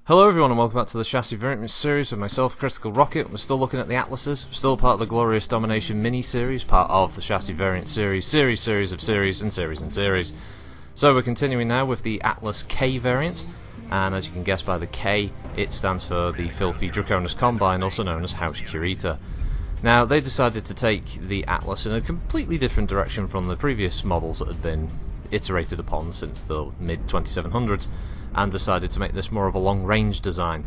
Hello everyone and welcome back to the Chassis Variant series with myself, Critical Rocket. We're still looking at the Atlases, still part of the Glorious Domination mini-series, part of the Chassis Variant series, series of series and series. So we're continuing now with the Atlas K variant, and as you can guess by the K, it stands for the Filthy Draconis Combine, also known as House Kurita. Now, they decided to take the Atlas in a completely different direction from the previous models that had been iterated upon since the mid-2700s, and decided to make this more of a long-range design.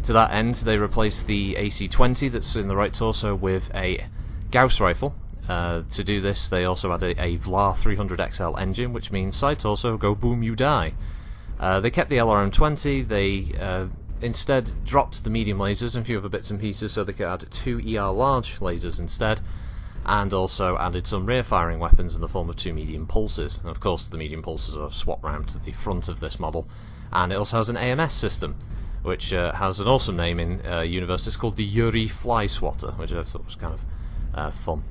To that end, they replaced the AC-20 that's in the right torso with a Gauss rifle. To do this, they also added a VLAR 300XL engine, which means side torso, go boom, you die. They kept the LRM-20, they instead dropped the medium lasers and a few other bits and pieces so they could add two ER large lasers instead, and also added some rear-firing weapons in the form of two medium pulses. And of course, the medium pulses are swapped round to the front of this model. And it also has an AMS system, which has an awesome name in universe. It's called the Yuri Fly Swatter, which I thought was kind of fun.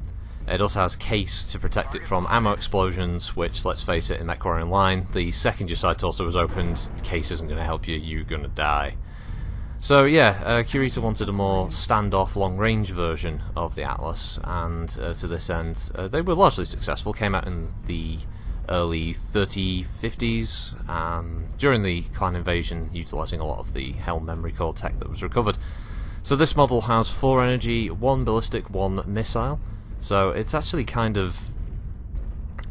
It also has case to protect it from ammo explosions, which, let's face it, in MechWarrior Online, the second your side torso is opened, the case isn't going to help you, you're going to die. So yeah, Kurita wanted a more standoff, long-range version of the Atlas, and to this end, they were largely successful. Came out in the early 50s, during the clan invasion, utilising a lot of the Helm memory core tech that was recovered. So this model has 4 energy, 1 ballistic, 1 missile, so it's actually kind of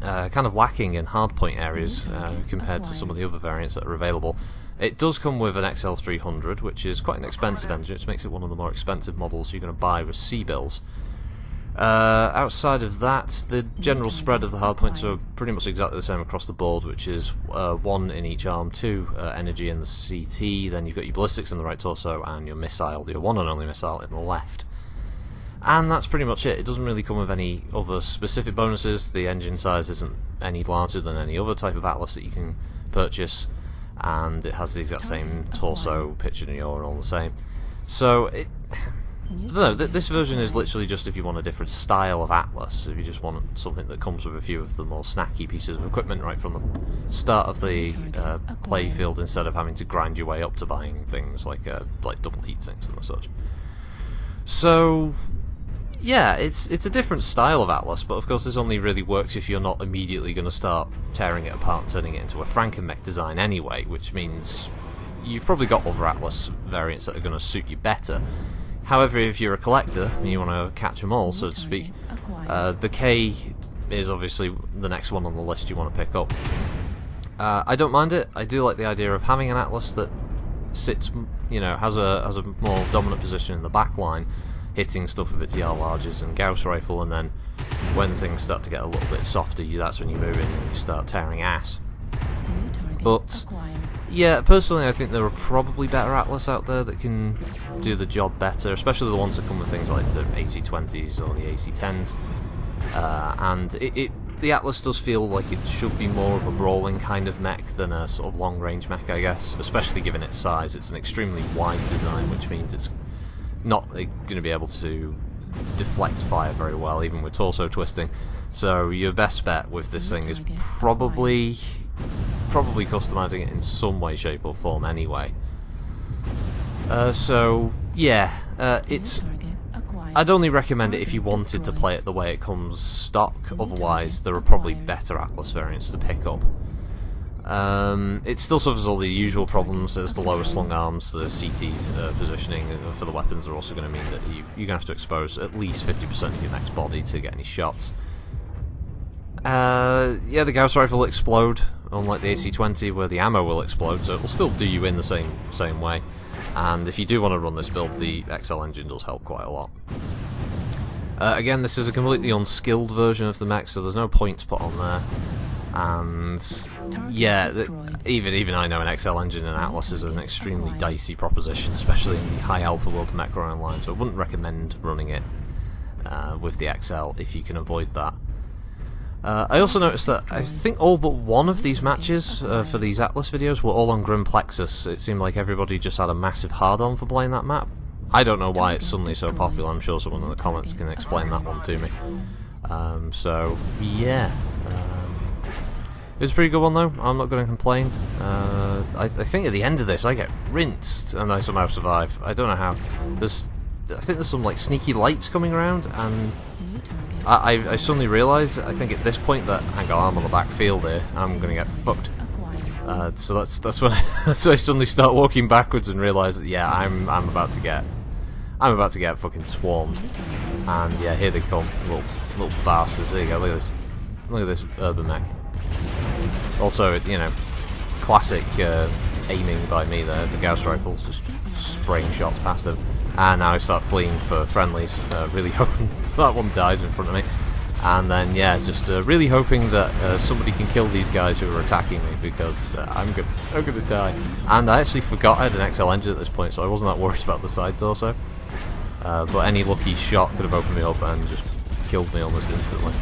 lacking in hardpoint areas compared to some of the other variants that are available. It does come with an XL300, which is quite an expensive engine, which makes it one of the more expensive models you're going to buy with C-bills. Outside of that, the general spread of the hardpoints are pretty much exactly the same across the board, which is 1 in each arm, 2 energy in the CT, then you've got your ballistics in the right torso, and your missile, your one and only missile, in the left. And that's pretty much it. It doesn't really come with any other specific bonuses. The engine size isn't any larger than any other type of Atlas that you can purchase, and it has the exact same torso, pitch and yaw, and all the same. So, I don't know, this version is literally just if you want a different style of Atlas, if you just want something that comes with a few of the more snacky pieces of equipment right from the start of the playfield, instead of having to grind your way up to buying things like double heat sinks and such. So, yeah, it's a different style of Atlas, but of course this only really works if you're not immediately going to start tearing it apart and turning it into a Frankenmech design anyway, which means you've probably got other Atlas variants that are going to suit you better. However, if you're a collector and you want to catch them all, so to speak, the K is obviously the next one on the list you want to pick up. I don't mind it. I do like the idea of having an Atlas that sits, has a more dominant position in the back line, hitting stuff with its ER larges and Gauss rifle, and then when things start to get a little bit softer, that's when you move in and you start tearing ass. But yeah, personally I think there are probably better Atlas out there that can do the job better, especially the ones that come with things like the AC-20s or the AC-10s. And the Atlas does feel like it should be more of a brawling kind of mech than a sort of long-range mech, I guess, especially given its size. It's an extremely wide design, which means it's not going to be able to deflect fire very well, even with torso twisting. So your best bet with this thing is probably customizing it in some way, shape or form anyway. So yeah, I'd only recommend it if you wanted to play it the way it comes stock. Otherwise there are probably better Atlas variants to pick up. It still suffers all the usual problems. There's the lower slung arms, the CT's positioning for the weapons are also going to mean that you're going to have to expose at least 50% of your mech's body to get any shots. Yeah, the Gauss rifle will explode, unlike the AC-20 where the ammo will explode, so it will still do you in the same way. And if you do want to run this build, the XL engine does help quite a lot. Again, this is a completely unskilled version of the mech, so there's no points put on there. And yeah, even I know an XL engine in Atlas is an extremely dicey proposition, especially in the high alpha world of MechWarrior Online, so I wouldn't recommend running it with the XL if you can avoid that. I also noticed that I think all but one of these matches for these Atlas videos were all on Grim Plexus. It seemed like everybody just had a massive hard-on for playing that map. I don't know why it's suddenly so popular. I'm sure someone in the comments can explain that one to me. So yeah, it was a pretty good one though. I'm not going to complain. I think at the end of this I get rinsed and I somehow survive. I don't know how. I think there's some like sneaky lights coming around, and I suddenly realise, I think at this point, that hang on, I'm on the back field here. I'm going to get fucked. So that's when I suddenly start walking backwards and realise that yeah, I'm about to get fucking swarmed. And yeah, here they come, little bastards. There you go. Look at this urban mech. Also, you know, classic aiming by me there. The Gauss rifles just spraying shots past him. And now I start fleeing for friendlies, really hoping that one dies in front of me. And then yeah, just really hoping that somebody can kill these guys who are attacking me, because I'm gonna die. And I actually forgot I had an XL engine at this point, so I wasn't that worried about the side torso. But any lucky shot could have opened me up and just killed me almost instantly.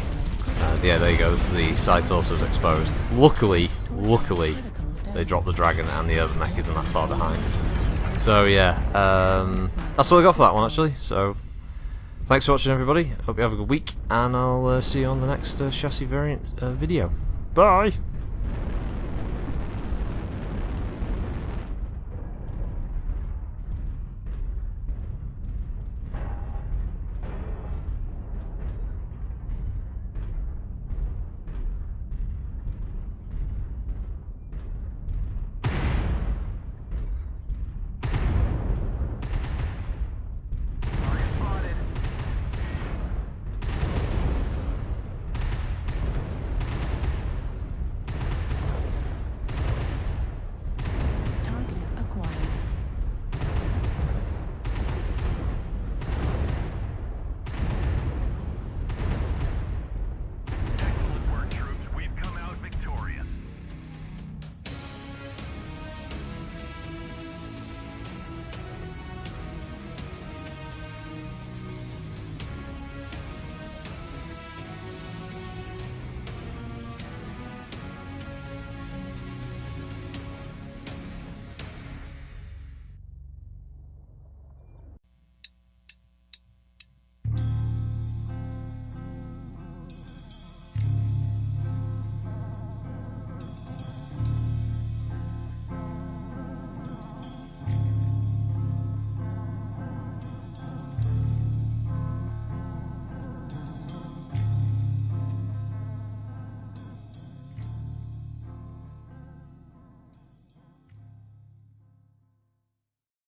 Yeah, there you go. The side torso is exposed. Luckily, they dropped the dragon and the other mech isn't that far behind. So yeah, that's all I got for that one actually. So thanks for watching everybody. Hope you have a good week, and I'll see you on the next chassis variant video. Bye!